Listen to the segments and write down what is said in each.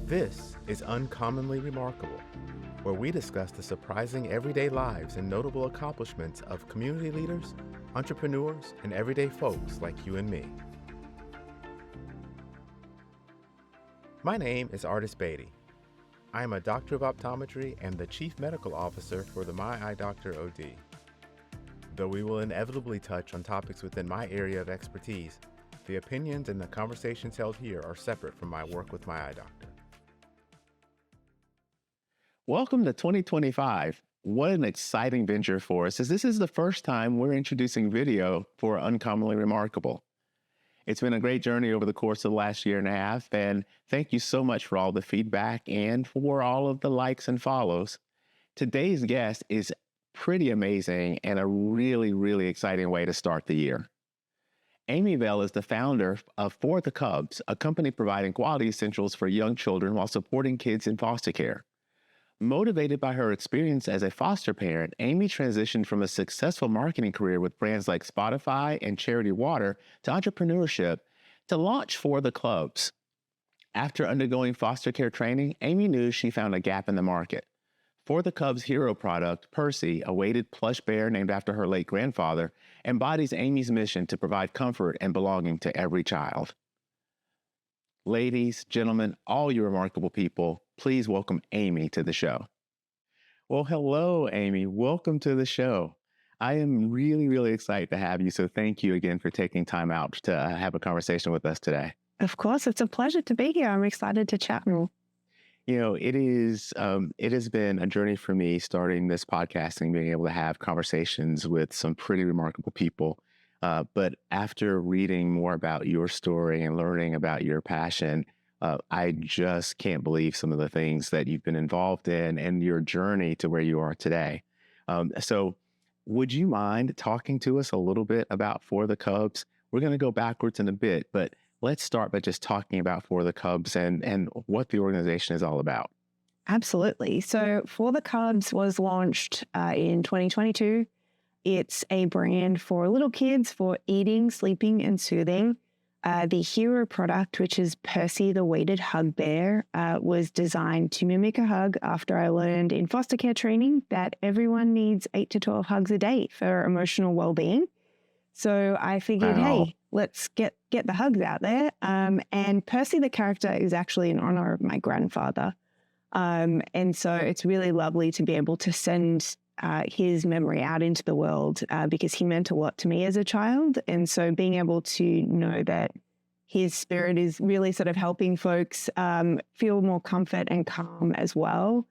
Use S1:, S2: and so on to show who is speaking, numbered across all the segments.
S1: This is Uncommonly Remarkable, where we discuss the surprising everyday lives and notable accomplishments of community leaders, entrepreneurs, and everyday folks like you and me. My name is Artis Beatty. I am a doctor of optometry and the chief medical officer for the My Eye Doctor OD. Though we will inevitably touch on topics within my area of expertise, the opinions and the conversations held here are separate from my work with My Eye Doctor.
S2: Welcome to 2025. What an exciting venture for us, as this is the first time we're introducing video for Uncommonly Remarkable. It's been a great journey over the course of the last year and a half, and thank you so much for all the feedback and for all of the likes and follows. Today's guest is pretty amazing and a really exciting way to start the year. Amy Vale is the founder of For the Cubs, a company providing quality essentials for young children while supporting kids in foster care. Motivated by her experience as a foster parent, Amy transitioned from a successful marketing career with brands like Spotify and Charity Water to entrepreneurship to launch For the Cubs. After undergoing foster care training, Amy knew she found a gap in the market. For the Cubs' hero product, Percy, a weighted plush bear named after her late grandfather, embodies Amy's mission to provide comfort and belonging to every child. Ladies, gentlemen, all you remarkable people, please welcome Amy to the show. Well, hello, Amy. Welcome to the show. I am really excited to have you, so thank you again for taking time out to have a conversation with us today.
S3: Of course, it's a pleasure to be here. I'm excited to chat more.
S2: You know, it has been a journey for me starting this podcasting, being able to have conversations with some pretty remarkable people. But after reading more about your story and learning about your passion, I just can't believe some of the things that you've been involved in and your journey to where you are today. So would you mind talking to us a little bit about For the Cubs? We're going to go backwards in a bit, but let's start by just talking about For the Cubs and what the organization is all about.
S3: Absolutely. So For the Cubs was launched in 2022. It's a brand for little kids for eating, sleeping, and soothing. The hero product, which is Percy, the weighted hug bear, was designed to mimic a hug after I learned in foster care training that everyone needs 8 to 12 hugs a day for emotional well-being. So I figured, hey, let's get the hugs out there. And Percy, the character, is actually in honor of my grandfather. And so it's really lovely to be able to send his memory out into the world because he meant a lot to me as a child. And so being able to know that his spirit is really sort of helping folks feel more comfort and calm as well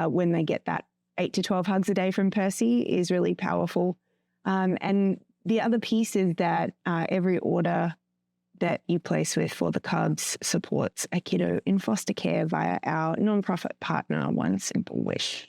S3: when they get that 8 to 12 hugs a day from Percy is really powerful. And the other piece is that every order that you place with For the Cubs supports a kiddo in foster care via our nonprofit partner, One Simple Wish.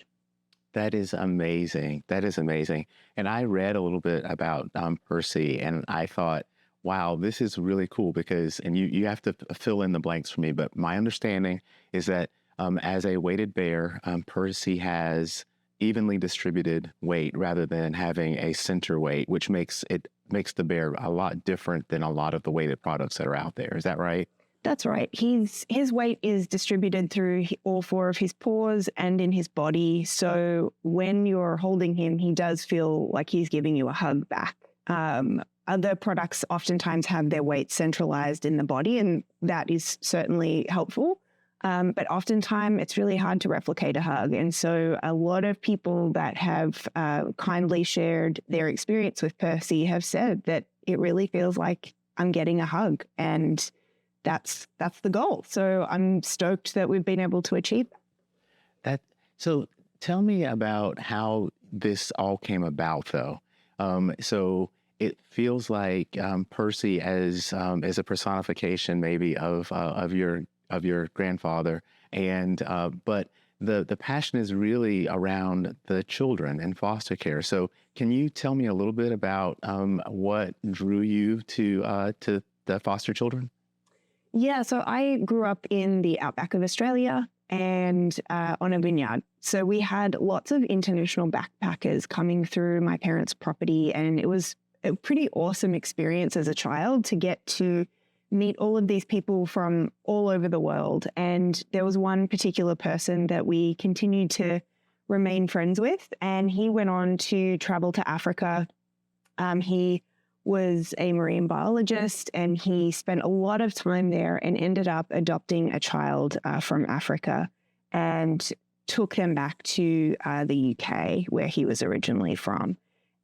S2: That is amazing. That is amazing. And I read a little bit about Percy, and I thought, wow, this is really cool because, and you have to fill in the blanks for me, but my understanding is that as a weighted bear, Percy has evenly distributed weight rather than having a center weight, which makes the bear a lot different than a lot of the weighted products that are out there. Is that right?
S3: That's right. His weight is distributed through all 4 of his paws and in his body. So when you're holding him, he does feel like he's giving you a hug back. Other products oftentimes have their weight centralized in the body, and that is certainly helpful. But oftentimes it's really hard to replicate a hug. And so a lot of people that have kindly shared their experience with Percy have said that it really feels like I'm getting a hug, and that's the goal. So I'm stoked that we've been able to achieve that.
S2: So tell me about how this all came about, though. So it feels like Percy as a personification maybe of your grandfather, and but the passion is really around the children and foster care. So can you tell me a little bit about what drew you to the foster children?
S3: Yeah, so I grew up in the outback of Australia and on a vineyard. So we had lots of international backpackers coming through my parents' property, and it was a pretty awesome experience as a child to get to meet all of these people from all over the world. And there was one particular person that we continued to remain friends with, and he went on to travel to Africa. He was a marine biologist, and he spent a lot of time there and ended up adopting a child from Africa and took them back to the UK, where he was originally from.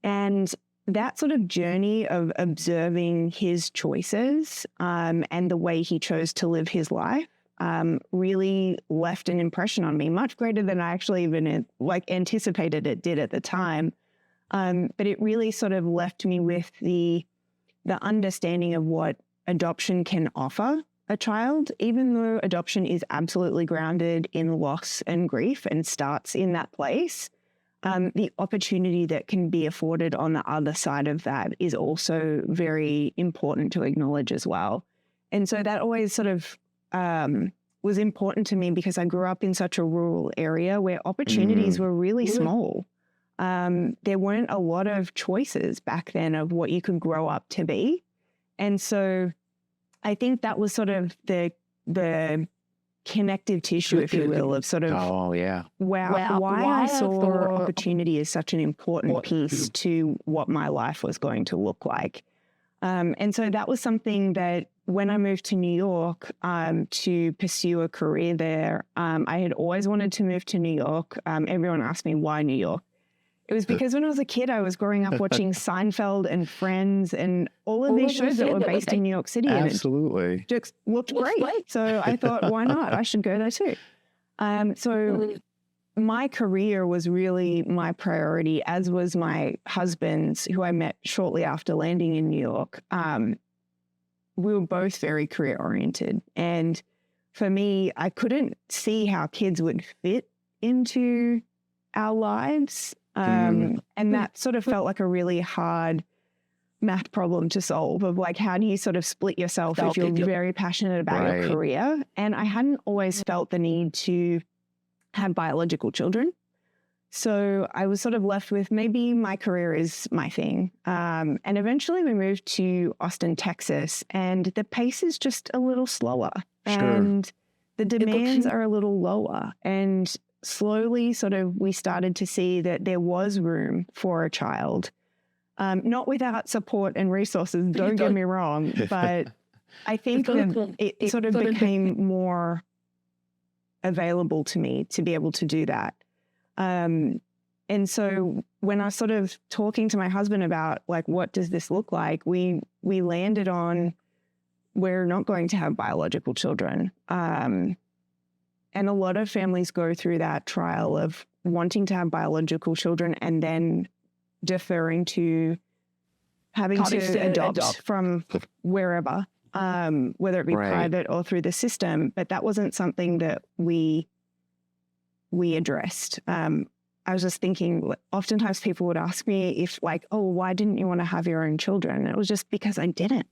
S3: And that sort of journey of observing his choices and the way he chose to live his life really left an impression on me, much greater than I actually even anticipated it did at the time. But it really sort of left me with the understanding of what adoption can offer a child, even though adoption is absolutely grounded in loss and grief and starts in that place. The opportunity that can be afforded on the other side of that is also very important to acknowledge as well. And so that always sort of was important to me because I grew up in such a rural area where opportunities were really small. There weren't a lot of choices back then of what you could grow up to be. And so I think that was sort of the connective tissue, if you will, of sort of why I saw opportunity as such an important piece to what my life was going to look like. And so that was something that when I moved to New York to pursue a career there, I had always wanted to move to New York. Everyone asked me why New York. It was because when I was a kid, I was growing up watching Seinfeld and Friends and all of these shows that were based in New York City.
S2: Absolutely.
S3: And it just looked great. So I thought, why not? I should go there too. So my career was really my priority, as was my husband's, who I met shortly after landing in New York. We were both very career oriented. And for me, I couldn't see how kids would fit into our lives. And that sort of felt like a really hard math problem to solve of like, how do you sort of split yourself if you're very passionate about your career? And I hadn't always felt the need to have biological children. So I was sort of left with maybe my career is my thing. And eventually we moved to Austin, Texas, and the pace is just a little slower and the demands are a little lower. And slowly sort of we started to see that there was room for a child, not without support and resources, don't get me wrong, but I think that it sort of became more available to me to be able to do that. And so when I was sort of talking to my husband about like, what does this look like? We landed on, we're not going to have biological children. And a lot of families go through that trial of wanting to have biological children and then deferring to having to adopt from wherever, whether it be private or through the system. But that wasn't something that we addressed. I was just thinking, oftentimes people would ask me if like, oh, why didn't you want to have your own children? And it was just because I didn't.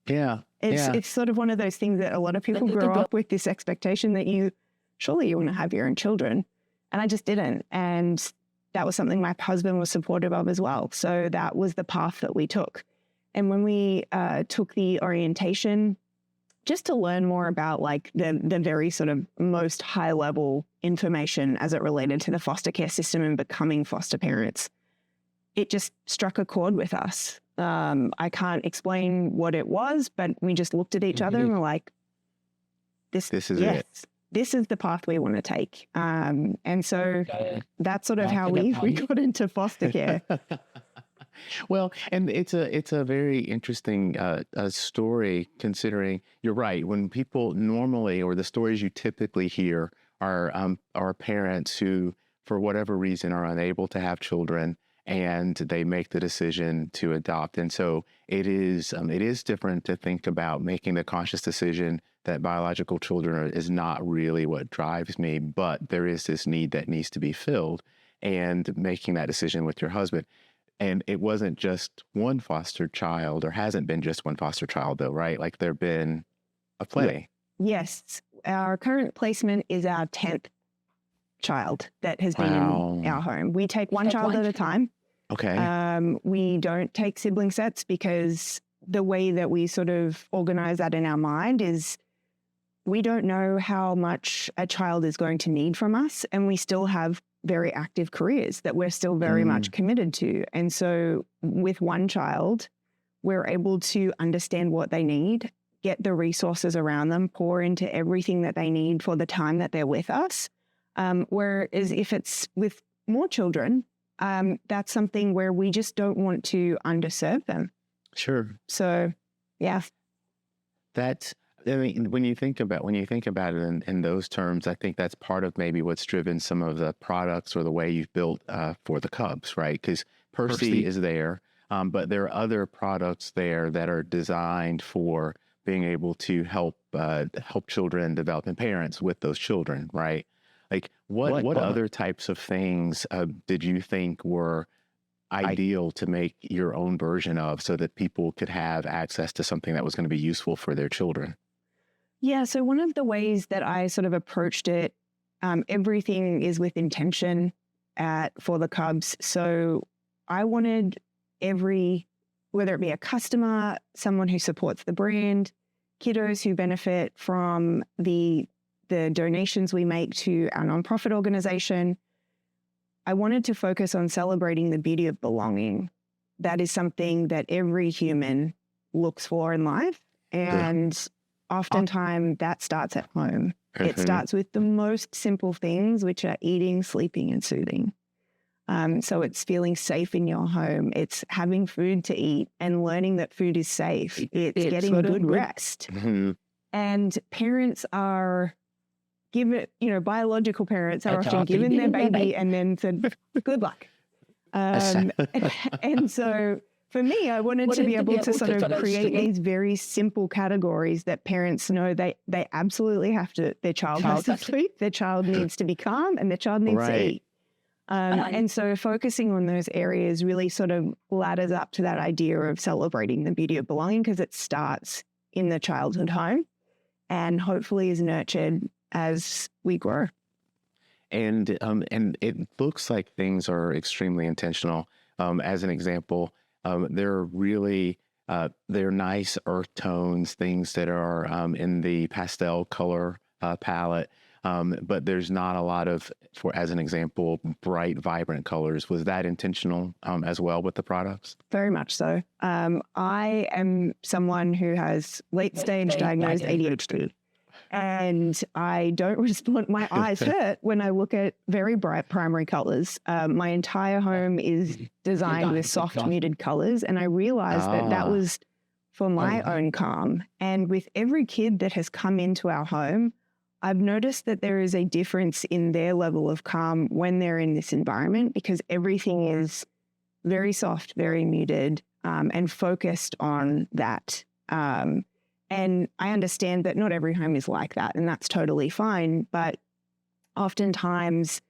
S2: Yeah.
S3: It's sort of one of those things that a lot of people grow up with, this expectation that you want to have your own children. And I just didn't. And that was something my husband was supportive of as well. So that was the path that we took. And when we took the orientation, just to learn more about like the very sort of most high level information as it related to the foster care system and becoming foster parents, it just struck a chord with us. I can't explain what it was, but we just looked at each other and were like, this is it. This is the path we want to take. And so that's sort of how we got into foster care.
S2: Well, and it's a very interesting story, considering you're right. When people normally, or the stories you typically hear are parents who, for whatever reason, are unable to have children, and they make the decision to adopt. And so it is different to think about making the conscious decision that biological children is not really what drives me, but there is this need that needs to be filled, and making that decision with your husband. And it wasn't just one foster child, or hasn't been just one foster child though, right? Like there've been a plenty.
S3: Yes. Our current placement is our 10th child that has been in our home. We take one child at a time.
S2: Okay.
S3: We don't take sibling sets because the way that we sort of organize that in our mind is we don't know how much a child is going to need from us, and we still have very active careers that we're still very much committed to. And so with one child, we're able to understand what they need, get the resources around them, pour into everything that they need for the time that they're with us. Whereas if it's with more children, that's something where we just don't want to underserve them.
S2: Sure.
S3: So, yeah.
S2: That's, I mean, when you think about it in those terms, I think that's part of maybe what's driven some of the products or the way you've built for the Cubs, right? Because Percy is there, but there are other products there that are designed for being able to help children develop and parents with those children, right? Like what other types of things did you think were ideal to make your own version of so that people could have access to something that was going to be useful for their children?
S3: Yeah, so one of the ways that I sort of approached it, everything is with intention for the Cubs. So I wanted whether it be a customer, someone who supports the brand, kiddos who benefit from the donations we make to our nonprofit organization, I wanted to focus on celebrating the beauty of belonging. That is something that every human looks for in life. And oftentimes that starts at home. It starts with the most simple things, which are eating, sleeping, and soothing. So it's feeling safe in your home. It's having food to eat and learning that food is safe. It's getting good rest. And parents are biological parents are often given their baby and then said, good luck. And so for me, I wanted to be able to sort of create these very simple categories that parents know they absolutely have to, their child has to sleep, their child needs to be calm, and their child needs to eat. And so focusing on those areas really sort of ladders up to that idea of celebrating the beauty of belonging, because it starts in the childhood home and hopefully is nurtured as we grow.
S2: And it looks like things are extremely intentional. As an example, they're really, they're nice earth tones, things that are in the pastel color palette. But there's not a lot of, as an example, bright, vibrant colors. Was that intentional as well with the products?
S3: Very much so. I am someone who has late-stage diagnosed ADHD. And I don't respond, my eyes hurt when I look at very bright primary colors. My entire home is designed with soft muted colors. And I realized that was for my own calm. And with every kid that has come into our home, I've noticed that there is a difference in their level of calm when they're in this environment, because everything is very soft, very muted, and focused on that. And I understand that not every home is like that, and that's totally fine. But oftentimes,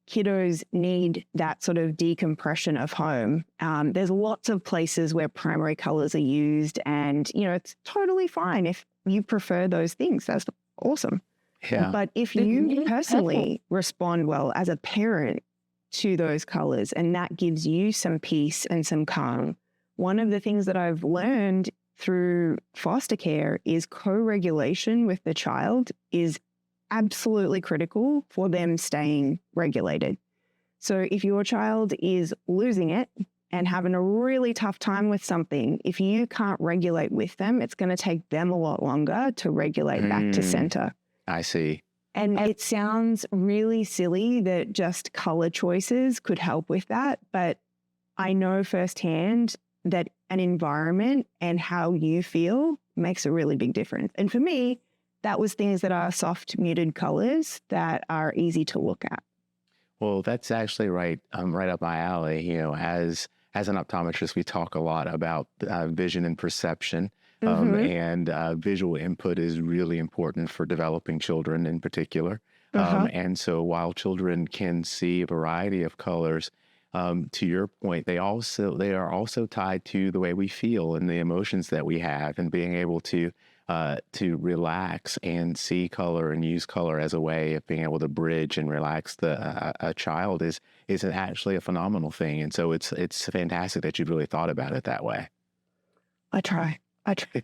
S3: kiddos need that sort of decompression of home. There's lots of places where primary colors are used, and, it's totally fine if you prefer those things. That's awesome.
S2: Yeah.
S3: But if you personally respond well as a parent to those colors, and that gives you some peace and some calm, one of the things that I've learned through foster care is co-regulation with the child is absolutely critical for them staying regulated. So if your child is losing it and having a really tough time with something, if you can't regulate with them, it's going to take them a lot longer to regulate back to center.
S2: I see.
S3: And it sounds really silly that just color choices could help with that, but I know firsthand that an environment and how you feel makes a really big difference. And for me, that was things that are soft, muted colors that are easy to look at.
S2: Well, that's actually right up my alley. As an optometrist, we talk a lot about vision and perception. And visual input is really important for developing children in particular. And so while children can see a variety of colors, to your point, they are also tied to the way we feel and the emotions that we have, and being able to relax and see color and use color as a way of being able to bridge and relax a child is actually a phenomenal thing. And so it's fantastic that you've really thought about it that way.
S3: I try. I tr-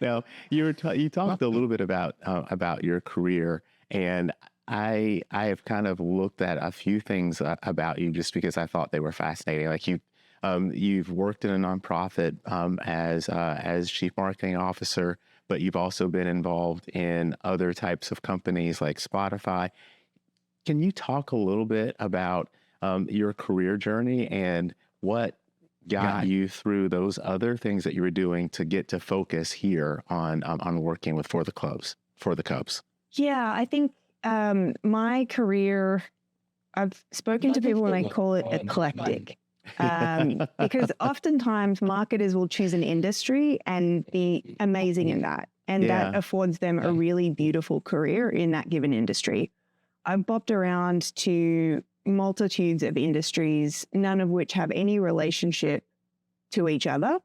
S2: Now, you talked a little bit about your career, and I have kind of looked at a few things about you just because I thought they were fascinating. Like you've worked in a nonprofit as chief marketing officer, but you've also been involved in other types of companies like Spotify. Can you talk a little bit about your career journey and what got you through those other things that you were doing to get to focus here on working with for the Cubs?
S3: Yeah, I think my career, I've spoken to people and they call it eclectic. Because oftentimes marketers will choose an industry and be amazing in that. And that affords them a really beautiful career in that given industry. I've bopped around to multitudes of industries, none of which have any relationship to each other.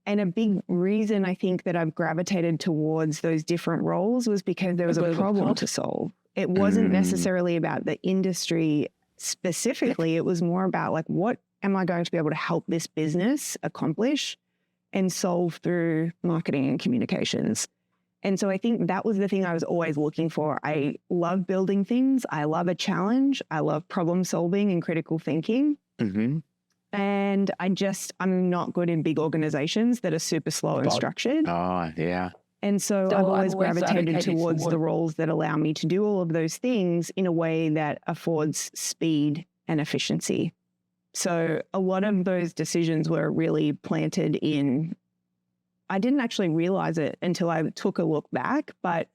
S3: And a big reason I think that I've gravitated towards those different roles was because there was a problem to solve. It wasn't necessarily about the industry specifically. It was more about like, what am I going to be able to help this business accomplish and solve through marketing and communications? And so I think that was the thing I was always looking for. I love building things. I love a challenge. I love problem solving and critical thinking. Mm-hmm. And I'm not good in big organizations that are super slow and structured.
S2: Oh, yeah.
S3: And so I've always gravitated towards the roles that allow me to do all of those things in a way that affords speed and efficiency. So a lot of those decisions were really planted in, I didn't actually realize it until I took a look back, but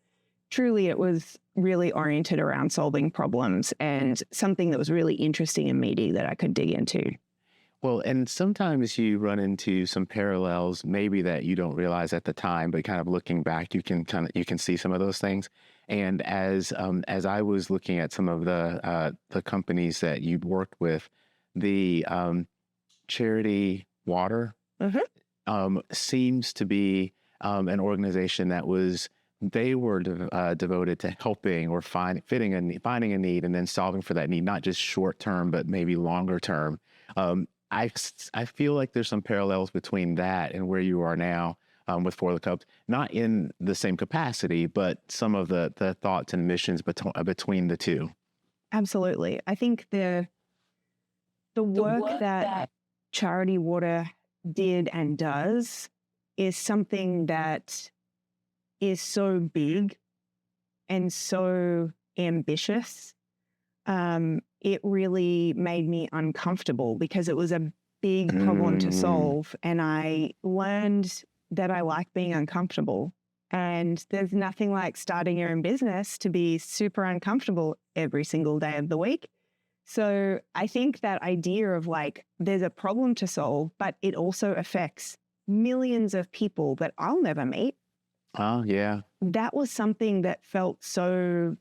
S3: truly it was really oriented around solving problems and something that was really interesting and meaty that I could dig into.
S2: Well, and sometimes you run into some parallels, maybe that you don't realize at the time, but kind of looking back, you can see some of those things. And as I was looking at some of the companies that you'd worked with, the Charity Water seems to be an organization that they were devoted to helping or finding a need and then solving for that need, not just short term, but maybe longer term. I feel like there's some parallels between that and where you are now with For the Cubs, not in the same capacity, but some of the thoughts and missions between the two.
S3: Absolutely. I think the work that Charity Water did and does is something that is so big and so ambitious. It really made me uncomfortable because it was a big problem to solve. And I learned that I like being uncomfortable. And there's nothing like starting your own business to be super uncomfortable every single day of the week. So I think that idea of like, there's a problem to solve, but it also affects millions of people that I'll never meet.
S2: Oh, yeah.
S3: That was something that felt so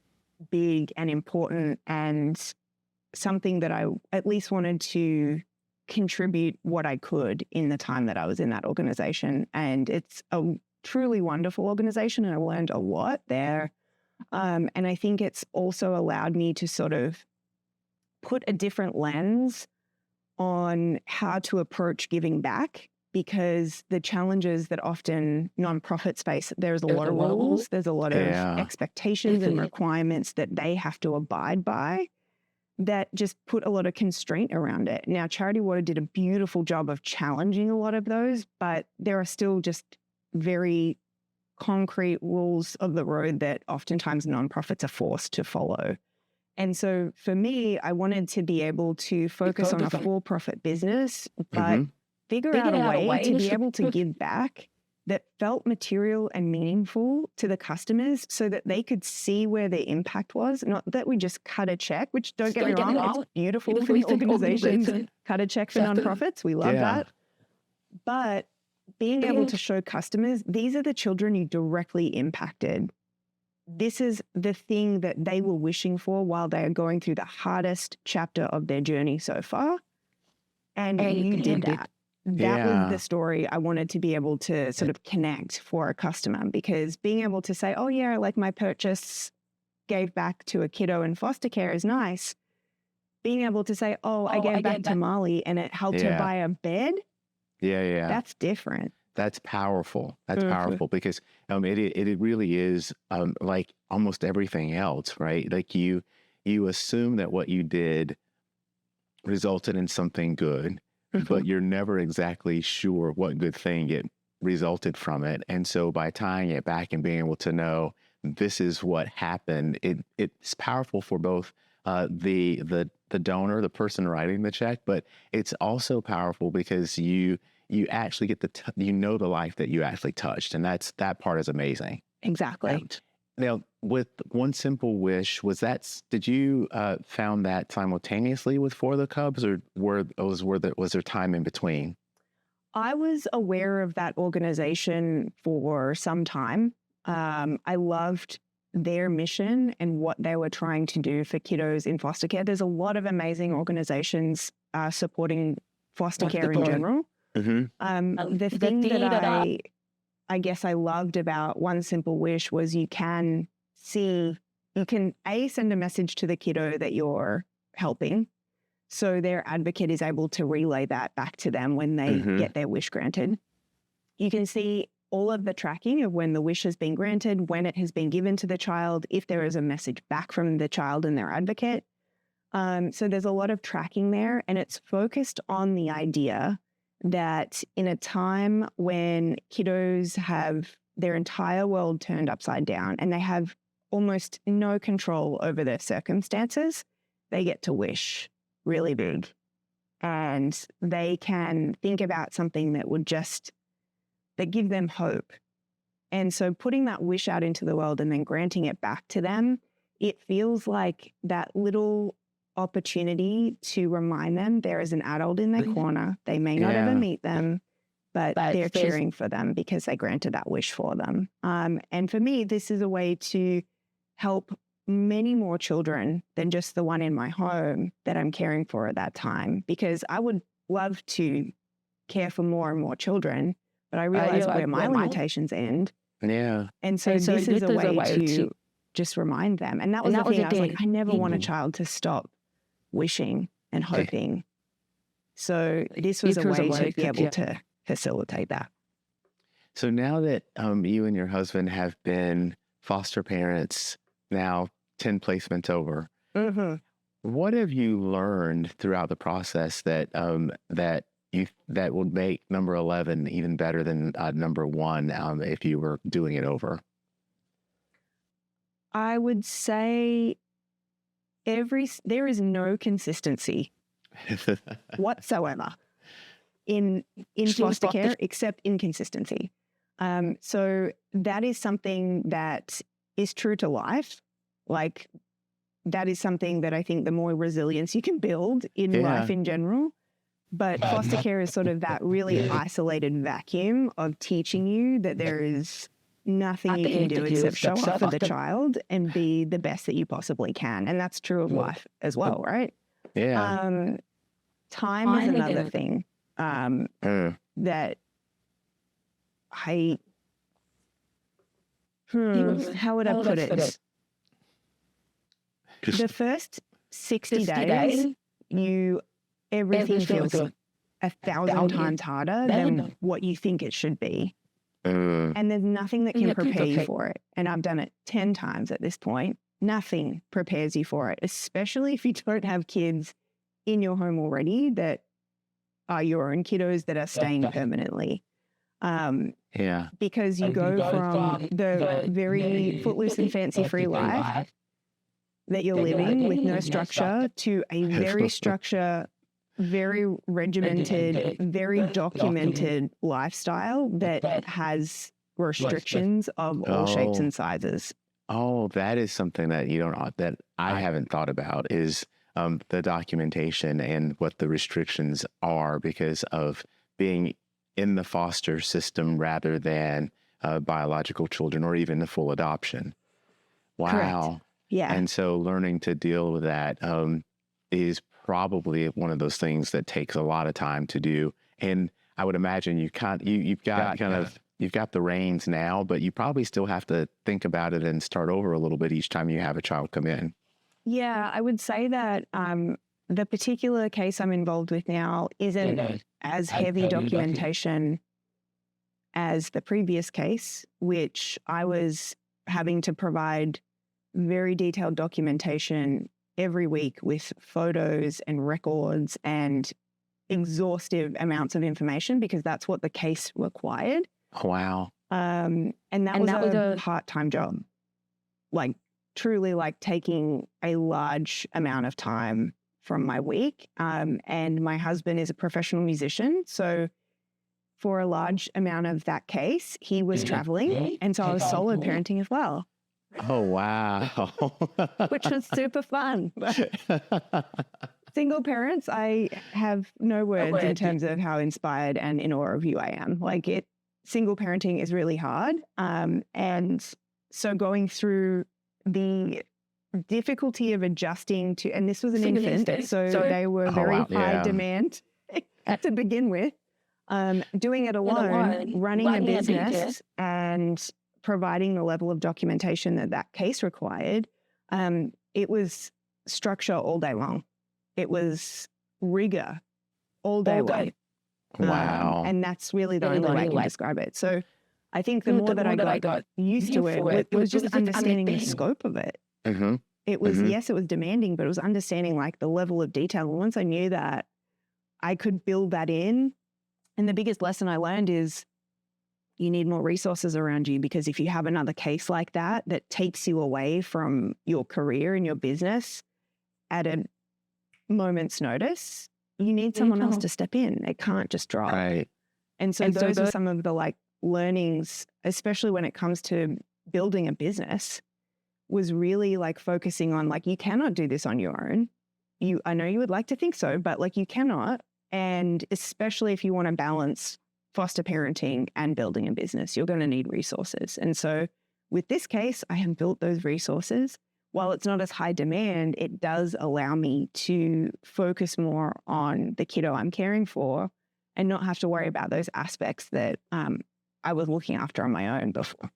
S3: big and important and something that I at least wanted to contribute what I could in the time that I was in that organization. And it's a truly wonderful organization and I learned a lot there. And I think it's also allowed me to sort of put a different lens on how to approach giving back, because the challenges that often nonprofits face, there's a lot of rules, there's a lot of expectations and requirements that they have to abide by that just put a lot of constraint around it. Now, Charity Water did a beautiful job of challenging a lot of those, but there are still just very concrete rules of the road that oftentimes nonprofits are forced to follow. And so for me, I wanted to be able to focus on a for-profit business, but figure out a way to be able to give back that felt material and meaningful to the customers so that they could see where their impact was. Not that we just cut a check, which don't get me wrong, it's beautiful for organizations. Cut a check for nonprofits. We love that. But being able to show customers, these are the children you directly impacted. This is the thing that they were wishing for while they are going through the hardest chapter of their journey so far. And you did that. That was the story I wanted to be able to sort of connect for a customer, because being able to say, oh yeah, like my purchase gave back to a kiddo in foster care is nice. Being able to say, I gave back to Molly and it helped her buy a bed.
S2: Yeah.
S3: That's different.
S2: That's powerful. That's
S3: Mhm.
S2: powerful because it really is like almost everything else, right? Like you assume that what you did resulted in something good, but you're never exactly sure what good thing it resulted from it. And so by tying it back and being able to know this is what happened, it's powerful for both the donor, the person writing the check, but it's also powerful because you actually get you know the life that you actually touched, and that part is amazing.
S3: Exactly.
S2: Now, with One Simple Wish, did you found that simultaneously with For the Cubs, or was there time in between?
S3: I was aware of that organization for some time. I loved their mission and what they were trying to do for kiddos in foster care. There's a lot of amazing organizations supporting foster care in general.
S2: Mm-hmm.
S3: The thing that I guess I loved about One Simple Wish was you can send a message to the kiddo that you're helping. So their advocate is able to relay that back to them when they get their wish granted. You can see all of the tracking of when the wish has been granted, when it has been given to the child, if there is a message back from the child and their advocate. So there's a lot of tracking there, and it's focused on the idea that in a time when kiddos have their entire world turned upside down and they have almost no control over their circumstances, they get to wish really big. And they can think about something that give them hope. And so putting that wish out into the world and then granting it back to them, it feels like that little opportunity to remind them there is an adult in their corner. They may not ever meet them, but they're cheering for them because they granted that wish for them. And for me, this is a way to help many more children than just the one in my home that I'm caring for at that time, because I would love to care for more and more children, but I realize where my limitations end.
S2: Yeah.
S3: And so this is a way to just remind them. And that was the thing. I was like, I never want a child to stop wishing and hoping. So this was a way to be able to facilitate that.
S2: So now that you and your husband have been foster parents, now 10 placements over, what have you learned throughout the process that that would make number 11 even better than number 1 if you were doing it over?
S3: I would say there is no consistency whatsoever in foster care except inconsistency. So that is something that is true to life. Like, that is something that I think the more resilience you can build in life in general. But foster care is sort of that really isolated vacuum of teaching you that there is nothing you can do except show up for the child and be the best that you possibly can. And that's true of life as well, right?
S2: Yeah.
S3: Time is another thing that how would I put it? The first 60 days, everything feels 1,000 times harder than what you think it should be. And there's nothing that can prepare you for it. And I've done it 10 times at this point. Nothing prepares you for it, especially if you don't have kids in your home already that are your own kiddos that are staying permanently. Because you go from the very footloose and fancy-free life that you're living with no structure to a very structured, very regimented, very documented lifestyle that has restrictions of all shapes and sizes.
S2: Oh, that is something that that I haven't thought about, is the documentation and what the restrictions are because of being in the foster system rather than biological children or even the full adoption. Wow.
S3: Correct. Yeah.
S2: And so learning to deal with that is probably one of those things that takes a lot of time to do. And I would imagine you've got the reins now, but you probably still have to think about it and start over a little bit each time you have a child come in.
S3: Yeah, I would say that the particular case I'm involved with now isn't as heavy documentation as the previous case, which I was having to provide very detailed documentation every week with photos and records and exhaustive amounts of information because that's what the case required.
S2: Wow.
S3: And that was a part-time job, like truly like taking a large amount of time from my week. And my husband is a professional musician. So for a large amount of that case, he was traveling. And so I was solo parenting as well.
S2: Oh, wow.
S3: Which was super fun. Single parents, I have no words in terms of how inspired and in awe of you I am. Single parenting is really hard. And so going through the difficulty of adjusting to, and this was an infant, so they were very high demand to begin with. Doing it alone, running a business and providing the level of documentation that case required, it was structure all day long. It was rigor all day long.
S2: Wow.
S3: And that's really the only way I can describe it. So I think the more that I got used to it was just understanding the scope of it.
S2: Mm-hmm.
S3: It was, yes, it was demanding, but it was understanding like the level of detail. And once I knew that, I could build that in. And the biggest lesson I learned is you need more resources around you, because if you have another case like that takes you away from your career and your business at a moment's notice, you need someone else to step in. It can't just drop.
S2: Right.
S3: And so those are some of the like learnings, especially when it comes to building a business, was really like focusing on like, you cannot do this on your own. I know you would like to think so, but like you cannot. And especially if you want to balance foster parenting and building a business, you're going to need resources. And so with this case, I have built those resources. While it's not as high demand, it does allow me to focus more on the kiddo I'm caring for and not have to worry about those aspects that I was looking after on my own before.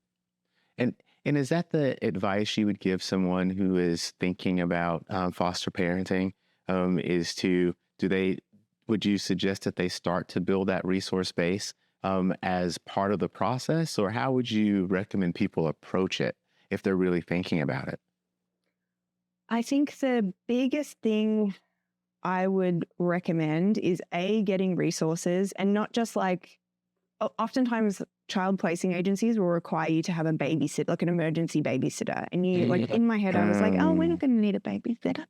S2: And is that the advice you would give someone who is thinking about foster parenting? Would you suggest that they start to build that resource base as part of the process, or how would you recommend people approach it if they're really thinking about it?
S3: I think the biggest thing I would recommend is getting resources, and not just like, oftentimes child placing agencies will require you to have a babysitter, like an emergency babysitter. And you like, in my head, I was like, oh, we're not going to need a babysitter.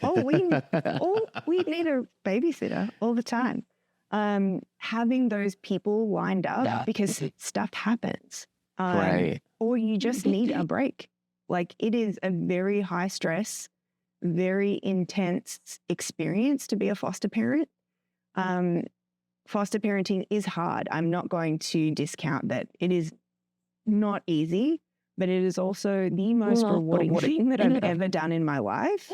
S3: We need a babysitter all the time. Having those people lined up because stuff happens.
S2: Right.
S3: Or you just need a break. Like, it is a very high stress, very intense experience to be a foster parent. Foster parenting is hard. I'm not going to discount that. It is not easy, but it is also the most rewarding thing that I've ever done in my life.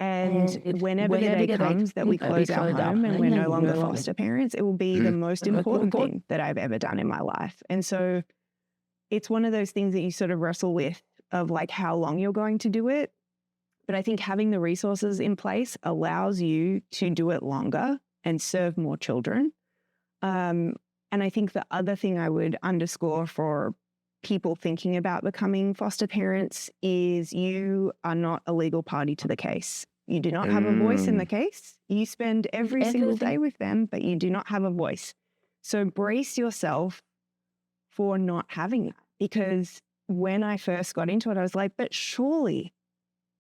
S3: And whenever the day comes that we close our home and we're no longer foster parents, it will be the most important thing that I've ever done in my life. And so it's one of those things that you sort of wrestle with, of like how long you're going to do it. But I think having the resources in place allows you to do it longer and serve more children. And I think the other thing I would underscore for people thinking about becoming foster parents is you are not a legal party to the case. You do not have a voice in the case. You spend every single day with them, but you do not have a voice. So brace yourself for not having that, because when I first got into it, I was like, but surely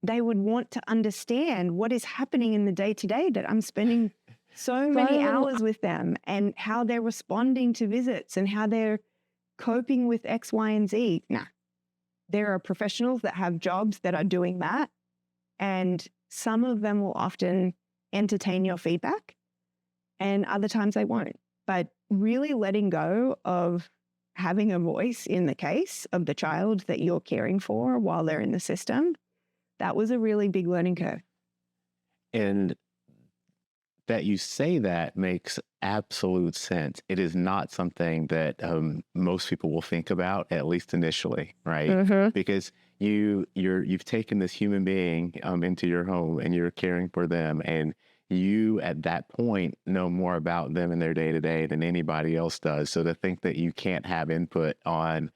S3: they would want to understand what is happening in the day-to-day, that I'm spending so many hours with them, and how they're responding to visits and how they're coping with X, Y, and Z. Nah, there are professionals that have jobs that are doing that. And some of them will often entertain your feedback, and other times they won't. But really letting go of having a voice in the case of the child that you're caring for while they're in the system, that was a really big learning curve.
S2: And that you say that makes absolute sense. It is not something that most people will think about, at least initially, right?
S3: Mm-hmm.
S2: Because you've taken this human being into your home, and you're caring for them, and you at that point know more about them and their day to day than anybody else does. So to think that you can't have input on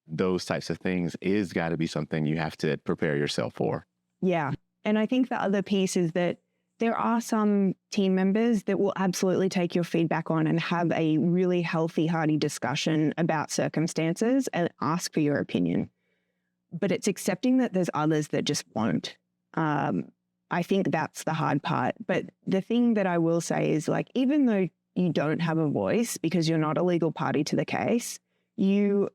S2: those types of things is got to be something you have to prepare yourself for.
S3: Yeah. And I think the other piece is that there are some team members that will absolutely take your feedback on and have a really healthy, hearty discussion about circumstances and ask for your opinion. But it's accepting that there's others that just won't. I think that's the hard part. But the thing that I will say is, like, even though you don't have a voice because you're not a legal party to the case, you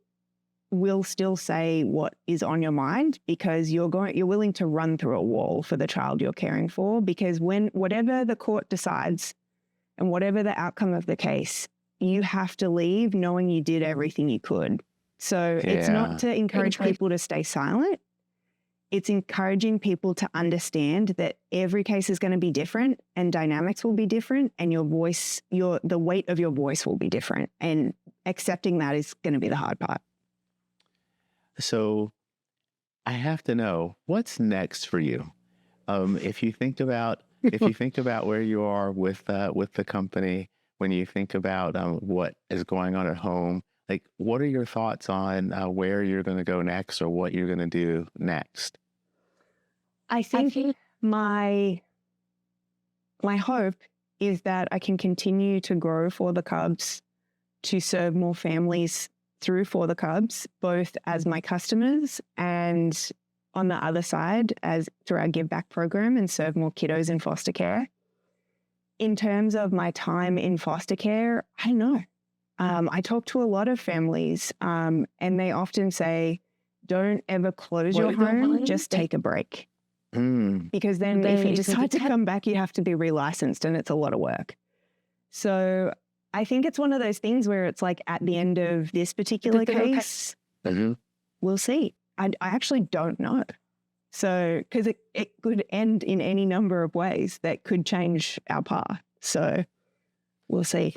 S3: will still say what is on your mind, because you're willing to run through a wall for the child you're caring for, because whatever the court decides and whatever the outcome of the case, you have to leave knowing you did everything you could. So it's not to encourage people to stay silent. It's encouraging people to understand that every case is going to be different and dynamics will be different, and your voice, the weight of your voice will be different, and accepting that is going to be the hard part.
S2: So I have to know, what's next for you? If you think about where you are with the company, when you think about what is going on at home, like, what are your thoughts on where you're going to go next, or what you're going to do next?
S3: I think my hope is that I can continue to grow For the Cubs, to serve more families through For the Cubs, both as my customers and on the other side as through our Give Back program, and serve more kiddos in foster care. In terms of my time in foster care, I don't know. I talk to a lot of families and they often say, don't ever close your home, just take a break. Because then if you decide to come back, you have to be relicensed, and it's a lot of work. So I think it's one of those things where it's like, at the end of this particular case, we'll see. I actually don't know. So, because it could end in any number of ways that could change our path. So we'll see.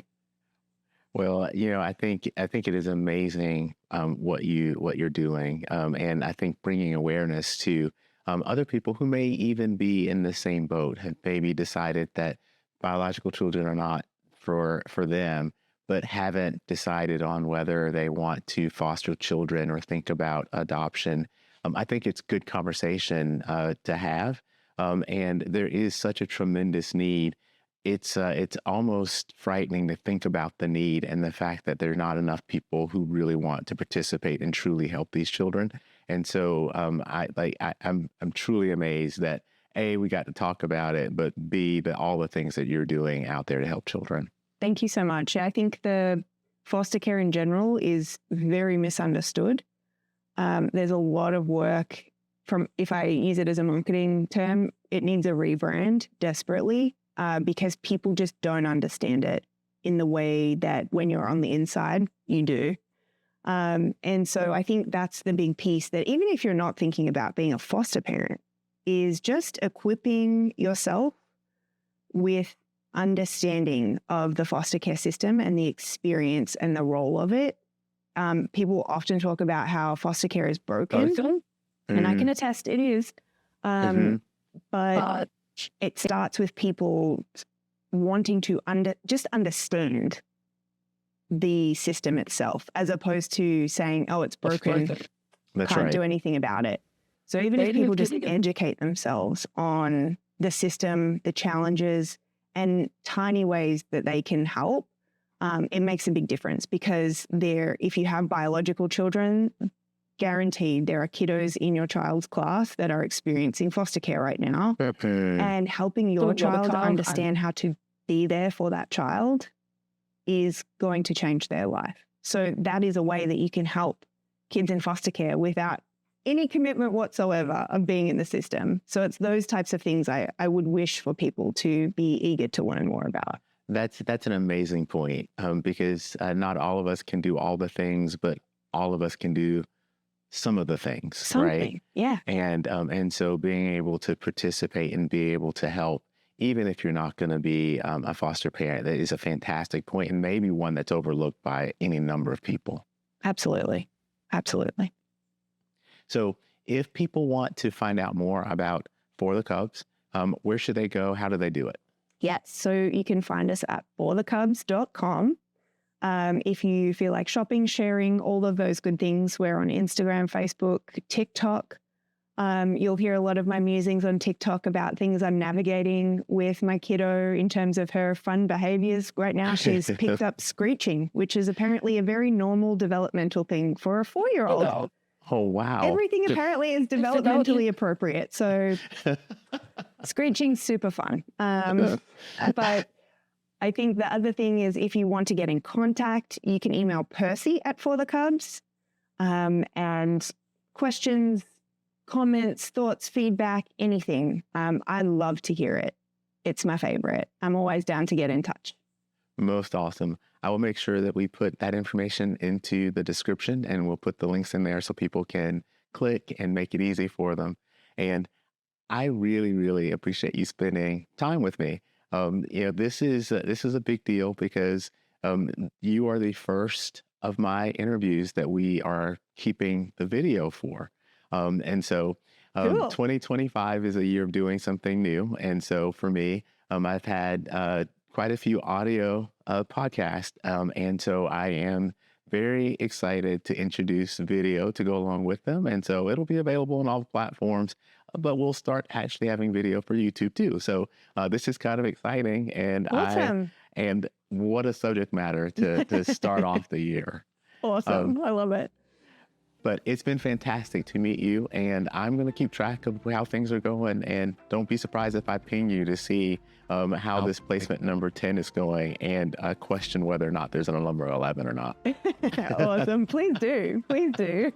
S2: Well, I think it is amazing what you're doing, and I think bringing awareness to other people who may even be in the same boat, have maybe decided that biological children are not for them, but haven't decided on whether they want to foster children or think about adoption. I think it's good conversation to have, and there is such a tremendous need. It's almost frightening to think about the need and the fact that there are not enough people who really want to participate and truly help these children. And so I'm truly amazed that A, we got to talk about it, but B, all the things that you're doing out there to help children.
S3: Thank you so much. I think the foster care in general is very misunderstood. There's a lot of work if I use it as a marketing term, it needs a rebrand desperately because people just don't understand it in the way that when you're on the inside, you do. And so I think that's the big piece, that even if you're not thinking about being a foster parent, is just equipping yourself with understanding of the foster care system and the experience and the role of it. People often talk about how foster care is broken, and I can attest it is. But it starts with people wanting to just understand the system itself, as opposed to saying, oh, it's broken, can't do anything about it. So even if people just educate themselves on the system, the challenges, and tiny ways that they can help, it makes a big difference, because if you have biological children, guaranteed there are kiddos in your child's class that are experiencing foster care right now, and helping your child understand how to be there for that child is going to change their life. So that is a way that you can help kids in foster care without any commitment whatsoever of being in the system. So it's those types of things I would wish for people to be eager to learn more about.
S2: That's an amazing point, because not all of us can do all the things, but all of us can do some of the things, right?
S3: Yeah.
S2: And so being able to participate and be able to help, even if you're not going to be a foster parent, that is a fantastic point, and maybe one that's overlooked by any number of people.
S3: Absolutely. Absolutely.
S2: So if people want to find out more about For the Cubs, where should they go? How do they do it?
S3: Yes, so you can find us at forthecubs.com. If you feel like shopping, sharing, all of those good things, we're on Instagram, Facebook, TikTok. You'll hear a lot of my musings on TikTok about things I'm navigating with my kiddo in terms of her fun behaviors. Right now, she's picked up screeching, which is apparently a very normal developmental thing for a 4-year-old.
S2: Oh, wow.
S3: Everything apparently is developmentally appropriate. So screeching's super fun. But I think the other thing is if you want to get in contact, you can email Percy at For the Cubs. And questions, comments, thoughts, feedback, anything. I love to hear it. It's my favorite. I'm always down to get in touch.
S2: Most awesome. I will make sure that we put that information into the description, and we'll put the links in there so people can click and make it easy for them. And I really, really appreciate you spending time with me. This is a big deal because you are the first of my interviews that we are keeping the video for. And so
S3: Cool.
S2: 2025 is a year of doing something new. And so for me, I've had quite a few audio podcasts. And so I am very excited to introduce video to go along with them. And so it'll be available on all platforms, but we'll start actually having video for YouTube too. So this is kind of exciting. And
S3: Awesome.
S2: and what a subject matter to start off the year.
S3: Awesome. I love it.
S2: But it's been fantastic to meet you, and I'm going to keep track of how things are going. And don't be surprised if I ping you to see how this placement number 10 is going, and question whether or not there's a number 11 or not.
S3: Awesome. Please do. Please do.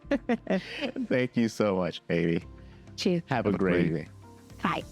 S2: Thank you so much, baby.
S3: Cheers.
S2: Have a great evening.
S3: Bye.